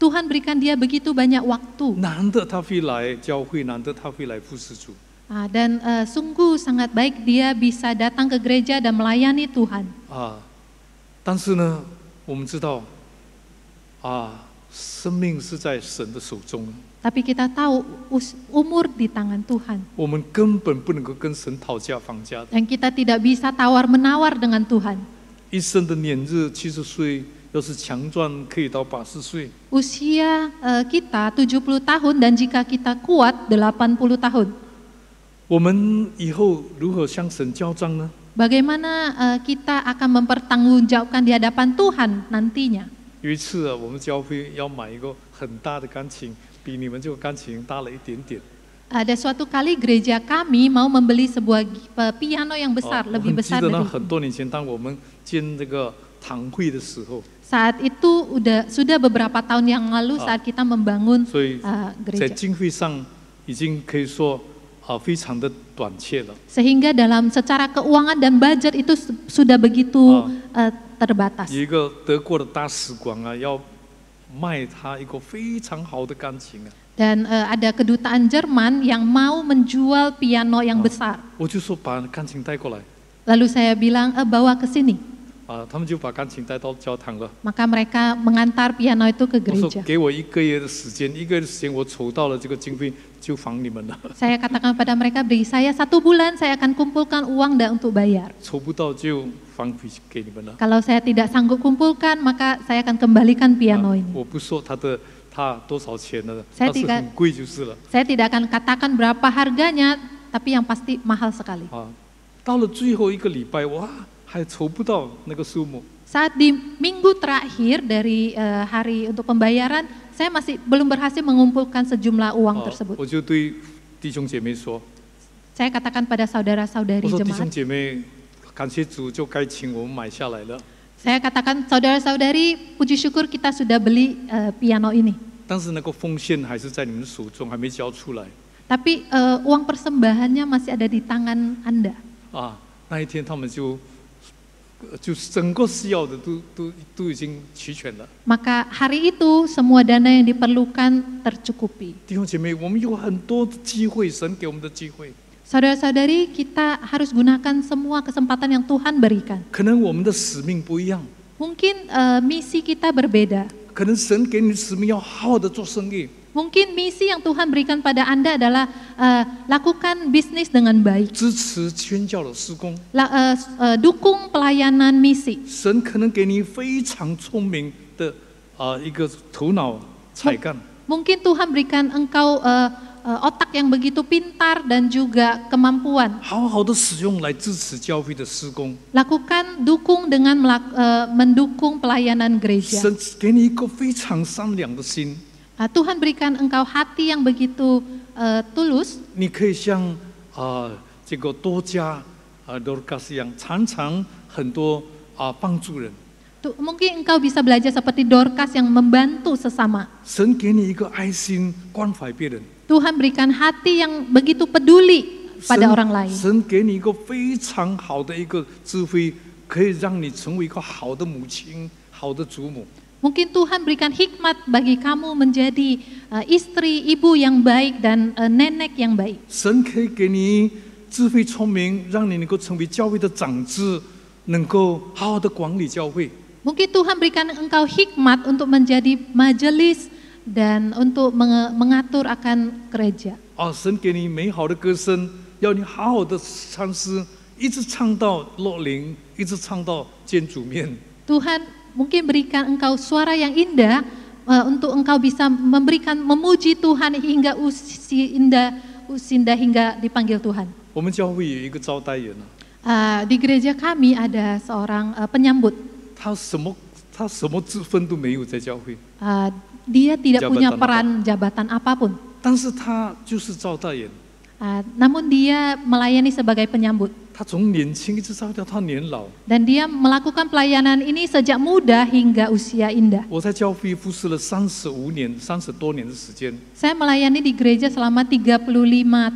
[SPEAKER 2] Tuhan berikan dia begitu banyak waktu.
[SPEAKER 1] 难得他会来教会，难得他会来服侍主。
[SPEAKER 2] Dan sungguh sangat baik dia bisa datang ke gereja dan melayani Tuhan.
[SPEAKER 1] 但是呢，我们知道，生命是在神的手中。
[SPEAKER 2] Tapi kita tahu umur di tangan Tuhan.
[SPEAKER 1] 我们根本不能够跟神讨价还价的。
[SPEAKER 2] Dan kita tidak bisa tawar-menawar dengan Tuhan.
[SPEAKER 1] 一生的年日70岁，要是强壮可以到80岁。
[SPEAKER 2] Usia kita 70 tahun dan jika kita kuat 80 tahun.
[SPEAKER 1] 我们以后如何向神交账呢？
[SPEAKER 2] Bagaimana kita akan mempertanggungjawabkan di hadapan Tuhan nantinya?
[SPEAKER 1] 有一次我们教会要买一个很大的钢琴，比你们这个钢琴大了一点点。
[SPEAKER 2] Ada suatu kali gereja kami mau membeli sebuah piano yang besar,
[SPEAKER 1] 我
[SPEAKER 2] lebih
[SPEAKER 1] 很记
[SPEAKER 2] besar
[SPEAKER 1] 得呢，
[SPEAKER 2] dari
[SPEAKER 1] 很多年前，当我们建这个堂会的时候，
[SPEAKER 2] saat itu sudah beberapa tahun yang lalu saat kita membangun
[SPEAKER 1] 所以在
[SPEAKER 2] gereja.
[SPEAKER 1] 经费上已经可以说非常的短缺了。
[SPEAKER 2] Sehingga dalam secara keuangan dan budget itu sudah begitu terbatas.
[SPEAKER 1] 有一个德国的大使馆要卖他一个非常好的钢琴。
[SPEAKER 2] Dan ada kedutaan Jerman yang mau menjual piano yang besar.
[SPEAKER 1] 我就说把钢琴带过来。
[SPEAKER 2] Lalu saya bilang bawa ke sini.
[SPEAKER 1] 他们就把钢琴带到教堂了。
[SPEAKER 2] Maka mereka mengantar piano itu ke
[SPEAKER 1] 我说
[SPEAKER 2] gereja.
[SPEAKER 1] 给我1个月的时间，1个月的时间我筹到了这个经费，就还你们了。
[SPEAKER 2] Saya katakan pada mereka, beri saya 1 bulan, saya akan kumpulkan uang dan untuk bayar.
[SPEAKER 1] 筹不到就还给你们了。
[SPEAKER 2] Kalau saya tidak sanggup kumpulkan, maka saya akan kembalikan piano ini.
[SPEAKER 1] 我不说他多少钱了，
[SPEAKER 2] Saya
[SPEAKER 1] 但是
[SPEAKER 2] tidak
[SPEAKER 1] 很贵就是了。
[SPEAKER 2] Saya tidak akan katakan berapa harganya, tapi yang pasti mahal sekali.
[SPEAKER 1] 到了最后1个礼拜，哇，还筹不到那个数目。
[SPEAKER 2] Saat di minggu terakhir dari hari untuk pembayaran, saya masih belum berhasil mengumpulkan sejumlah uang tersebut.
[SPEAKER 1] 我就对弟兄姐妹说，
[SPEAKER 2] Saya katakan pada
[SPEAKER 1] 我
[SPEAKER 2] saudara-saudari
[SPEAKER 1] 说弟兄
[SPEAKER 2] jemaat,
[SPEAKER 1] 姐妹，感谢主，就该请我们买下来了。
[SPEAKER 2] saya katakan saudara-saudari, puji syukur kita sudah beli piano ini.
[SPEAKER 1] 但是那个奉献还是在你们手中，还没交出来。
[SPEAKER 2] Tapi uang persembahannya masih ada di tangan Anda.
[SPEAKER 1] 那一天他们就整个需要的都已经齐全了。
[SPEAKER 2] Maka hari itu semua dana yang diperlukan tercukupi.
[SPEAKER 1] 弟兄姐妹，我们有很多的机会，神给我们的机会。
[SPEAKER 2] Saudara-saudari, kita harus gunakan semua kesempatan yang Tuhan berikan.
[SPEAKER 1] 可能我们的使命不一样，
[SPEAKER 2] Mungkin misi kita berbeda.
[SPEAKER 1] 可能神给你的使命要好好的做生意。
[SPEAKER 2] Mungkin misi yang Tuhan berikan pada Anda adalah lakukan bisnis dengan baik.
[SPEAKER 1] 支持宣教的事工，
[SPEAKER 2] Dukung pelayanan misi.
[SPEAKER 1] 神可能给你非常聪明的一个头脑才干。
[SPEAKER 2] Mungkin Tuhan berikan engkau otak yang begitu pintar dan juga kemampuan.
[SPEAKER 1] 好好的使用来支持教会的事工。
[SPEAKER 2] Lakukan dukung dengan mendukung pelayanan gereja.
[SPEAKER 1] 神给你一个非常善良的心，
[SPEAKER 2] Tuhan berikan engkau hati yang begitu tulus.
[SPEAKER 1] 你可以像这个多加Dorcas 一样，常常很多帮助人。
[SPEAKER 2] Mungkin engkau bisa belajar seperti Dorcas yang membantu sesama.
[SPEAKER 1] 神给你一个爱心，关怀别人。
[SPEAKER 2] Tuhan berikan hati yang begitu peduli pada orang lain.
[SPEAKER 1] 神给你一个非常好的一个智慧，可以让你成为一个好的母亲、好的祖母。
[SPEAKER 2] Mungkin Tuhan berikan hikmat bagi kamu menjadi istri, ibu yang baik dan nenek yang baik.
[SPEAKER 1] 神可以给你智慧聪明，让你能够成为教会的长子，能够好好的管理教会。
[SPEAKER 2] Mungkin Tuhan berikan engkau hikmat untuk menjadi majelis dan untuk mengatur akan gereja.
[SPEAKER 1] 神给你美好的歌声，要你好好的唱诗，一直唱到落灵，一直唱到见主面。
[SPEAKER 2] Tuhan mungkin berikan engkau suara yang indah untuk engkau bisa memuji Tuhan hingga usinda hingga dipanggil Tuhan.
[SPEAKER 1] 我们教会有一个招待员
[SPEAKER 2] Di gereja kami ada seorang penyambut.
[SPEAKER 1] 他什么职分都没有在教会，
[SPEAKER 2] Dia tidak punya
[SPEAKER 1] Jabatan
[SPEAKER 2] peran jabatan apapun.
[SPEAKER 1] 但是他就是招待员。
[SPEAKER 2] Namun dia melayani sebagai penyambut.
[SPEAKER 1] 他从年轻一直招到他年老。
[SPEAKER 2] Dan dia melakukan pelayanan ini sejak muda hingga usia indah.
[SPEAKER 1] 我在教会服侍了35年、30多年的时间。
[SPEAKER 2] Saya melayani di gereja selama 35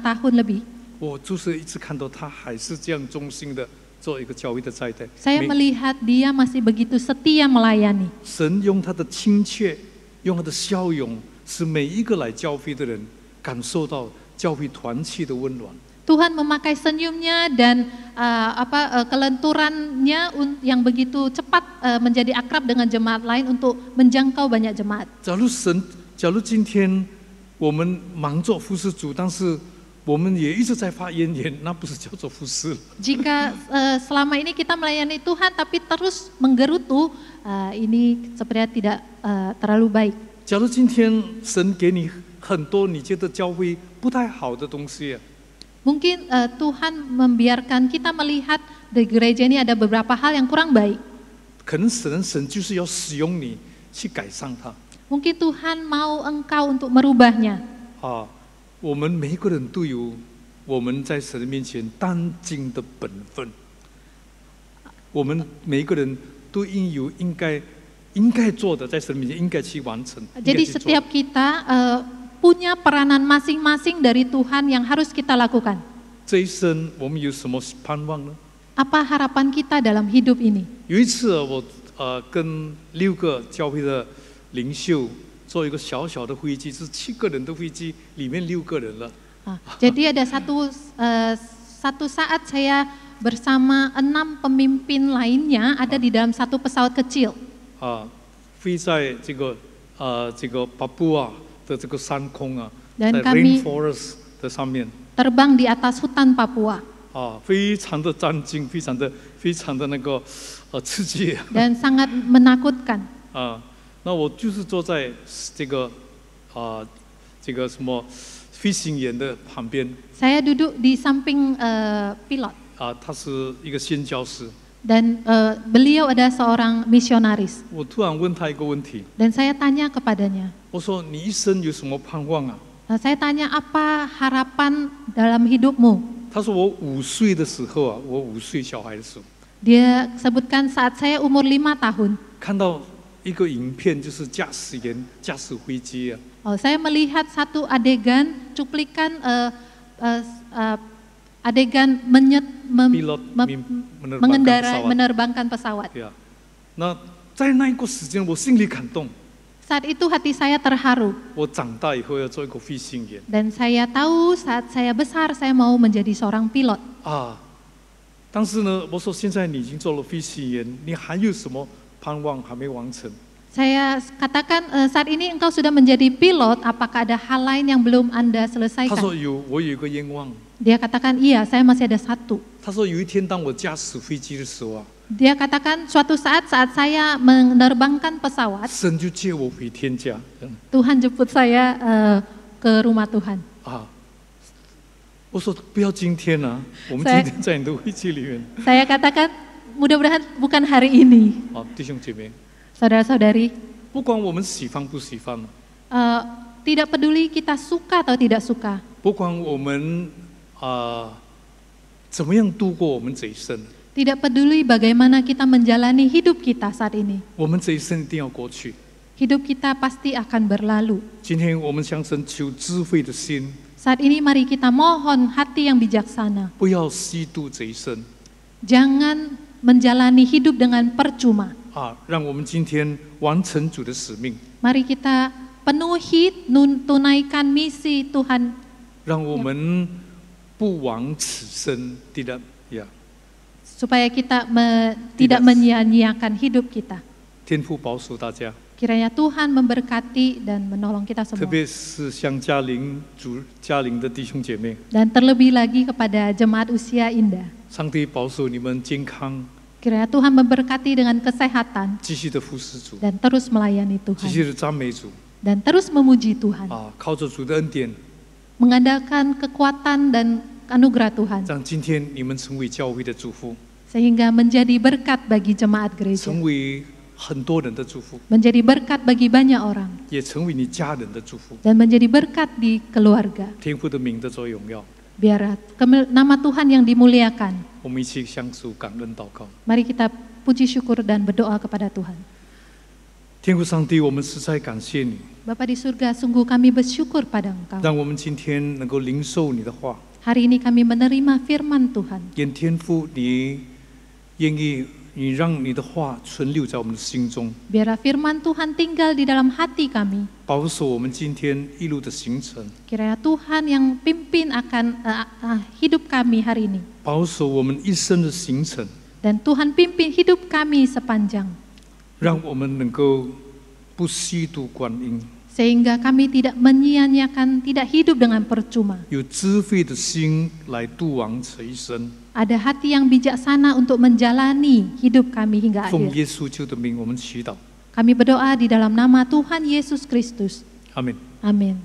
[SPEAKER 2] tahun lebih.
[SPEAKER 1] 我就是一直看到他还是这样忠心的做一个教会的在代。
[SPEAKER 2] Saya melihat dia masih begitu setia melayani.
[SPEAKER 1] 神用他的亲切，用他的笑容，使每一个来教会的人感受到教会团契的温暖。
[SPEAKER 2] Tuhan memakai senyumnya dan kelenturannya yang begitu cepat menjadi akrab dengan jemaat lain untuk menjangkau banyak jemaat.
[SPEAKER 1] 假如今天我们忙着服侍主，但是我们也一直在发怨言，那不是叫做服侍了。
[SPEAKER 2] Jika selama ini kita melayani Tuhan tapi terus menggerutu, ini sepertinya tidak terlalu baik.
[SPEAKER 1] 假如今天神给你很多你觉得教会不太好的东西，
[SPEAKER 2] Mungkin Tuhan membiarkan kita melihat di gereja ini ada beberapa hal yang kurang baik.
[SPEAKER 1] 可能神就是要使用你去改善它。
[SPEAKER 2] Mungkin Tuhan mau engkau untuk merubahnya.
[SPEAKER 1] 我们每一个人都有我们在神的面前当尽的本分，我们每一个人都应该做的，在神面前应该去完成。
[SPEAKER 2] Jadi setiap kita punya peranan masing-masing dari Tuhan yang harus kita lakukan.
[SPEAKER 1] 这一生我们有什么盼望呢？
[SPEAKER 2] Apa harapan kita dalam hidup ini?
[SPEAKER 1] 有一次我跟6个教会的领袖坐一个小小的飞机，是7个人的飞机，里面6个人了。
[SPEAKER 2] Jadi ada satu saat saya bersama 6 pemimpin lainnya ada di dalam satu pesawat kecil.
[SPEAKER 1] 飞在这个巴布亚的这个山空啊，在
[SPEAKER 2] Dan kami
[SPEAKER 1] rainforest 的上面。
[SPEAKER 2] terbang di atas hutan Papua.
[SPEAKER 1] 非常的战惊，非常的那个刺激。
[SPEAKER 2] Dan sangat menakutkan.
[SPEAKER 1] 那我就是坐在这个什么飞行员的旁边。
[SPEAKER 2] Saya duduk di samping pilot.
[SPEAKER 1] 他是一个宣教师。
[SPEAKER 2] Dan beliau adalah seorang misionaris.
[SPEAKER 1] 我突然问他一个问题。
[SPEAKER 2] Dan saya tanya kepadanya.
[SPEAKER 1] 我说你一生有什么盼望啊？
[SPEAKER 2] Saya tanya apa harapan dalam hidupmu?
[SPEAKER 1] 他说我5岁的时候啊，我5岁小孩的时候。
[SPEAKER 2] Dia sebutkan saat saya umur 5 tahun.
[SPEAKER 1] 看到一个影片，就是驾驶员驾驶飞机啊。
[SPEAKER 2] Saya melihat satu adegan cuplikan adegan menerbangkan pesawat.
[SPEAKER 1] 那在那一个时间，我心里感动。
[SPEAKER 2] Saat itu hati saya terharu.
[SPEAKER 1] 我长大以后要做一个飞行员。
[SPEAKER 2] Dan saya tahu saat saya besar saya mau menjadi seorang pilot.
[SPEAKER 1] 但是呢，我说现在你已经做了飞行员，你还有什么盼望还没完成？
[SPEAKER 2] Saya katakan saat ini engkau sudah menjadi pilot, apakah ada hal lain yang belum Anda
[SPEAKER 1] 他
[SPEAKER 2] selesaikan?
[SPEAKER 1] 说有，我有一个愿望。
[SPEAKER 2] Dia katakan iya, saya masih ada satu.
[SPEAKER 1] 他说有一天当我驾驶飞机的时候啊，
[SPEAKER 2] Dia katakan suatu saat saya menerbangkan pesawat,
[SPEAKER 1] 神就接我回天家。
[SPEAKER 2] Tuhan jemput saya ke rumah Tuhan.
[SPEAKER 1] 我说不要今天啊，我们今天在你的飞机里面。
[SPEAKER 2] Saya katakan mudah-mudahan bukan hari ini.
[SPEAKER 1] 弟兄姐妹，
[SPEAKER 2] Saudara-saudari,
[SPEAKER 1] 不管我们喜欢不喜欢，
[SPEAKER 2] tidak peduli kita suka atau tidak suka,
[SPEAKER 1] 不管我们怎么样度过我们这一生，
[SPEAKER 2] tidak peduli bagaimana kita menjalani hidup kita saat ini,
[SPEAKER 1] 我们这一生一定要过去。
[SPEAKER 2] hidup kita pasti akan berlalu.
[SPEAKER 1] 今天我们向神求智慧的心，
[SPEAKER 2] Saat ini mari kita mohon hati yang bijaksana.
[SPEAKER 1] 不要虚度这一生。
[SPEAKER 2] Jangan menjalani hidup dengan percuma.
[SPEAKER 1] 让我们今天完成主的使命。
[SPEAKER 2] Mari kita penuhi tunaikan misi Tuhan.
[SPEAKER 1] 让我们不枉此生，tidak ya.
[SPEAKER 2] Supaya kita tidak menyia-nyiakan hidup kita.
[SPEAKER 1] 天父保守大家。
[SPEAKER 2] Kiranya Tuhan memberkati dan menolong kita
[SPEAKER 1] 特
[SPEAKER 2] semua.
[SPEAKER 1] 别是像嘉玲的弟兄姐妹，
[SPEAKER 2] Dan terlebih lagi kepada jemaat usia indah.
[SPEAKER 1] 上帝保守你们健康，
[SPEAKER 2] Kiranya Tuhan memberkati dengan kesehatan
[SPEAKER 1] 继续的服侍主，
[SPEAKER 2] dan terus melayani
[SPEAKER 1] 继续
[SPEAKER 2] Tuhan
[SPEAKER 1] 的赞美主。
[SPEAKER 2] dan terus memuji Tuhan.
[SPEAKER 1] 靠着主的恩典，
[SPEAKER 2] Mengandalkan kekuatan dan anugerah Tuhan
[SPEAKER 1] 让今天你们成为教会的祝福，
[SPEAKER 2] sehingga menjadi berkat bagi jemaat gereja,
[SPEAKER 1] 成为很多人的祝福，
[SPEAKER 2] menjadi berkat bagi banyak orang
[SPEAKER 1] 也成为你家人的祝福。
[SPEAKER 2] dan menjadi berkat di keluarga.
[SPEAKER 1] 天父的名得着荣耀，
[SPEAKER 2] Biar nama Tuhan yang dimuliakan.
[SPEAKER 1] 我们一起相互感恩祷告。
[SPEAKER 2] Mari kita puji syukur dan berdoa kepada Tuhan.
[SPEAKER 1] 天父上帝，我们实在感谢你，
[SPEAKER 2] Bapa di surga, sungguh kami bersyukur pada Engkau.
[SPEAKER 1] 让我们今天能够领受你的话。
[SPEAKER 2] Hari ini kami menerima firman Tuhan.
[SPEAKER 1] 愿天父你愿意你让你的话存留在我们的心中，
[SPEAKER 2] Biarlah firman Tuhan tinggal di dalam hati kami.
[SPEAKER 1] 保守我们今天一路的行程，
[SPEAKER 2] Kiranya Tuhan yang pimpin akan hidup kami hari ini.
[SPEAKER 1] 保守我们一生的行程，
[SPEAKER 2] Dan Tuhan pimpin hidup kami sepanjang.
[SPEAKER 1] 让我们能够不虚度光阴，
[SPEAKER 2] Sehingga kami tidak menyia-nyiakan, tidak hidup dengan percuma.
[SPEAKER 1] 有智慧的心来度亡这一生。
[SPEAKER 2] Ada hati yang bijaksana untuk menjalani hidup kami hingga
[SPEAKER 1] 奉
[SPEAKER 2] akhir.
[SPEAKER 1] 耶稣基督的名，我们祈祷，
[SPEAKER 2] Kami berdoa di dalam nama Tuhan Yesus Kristus.
[SPEAKER 1] 阿门。
[SPEAKER 2] Amin.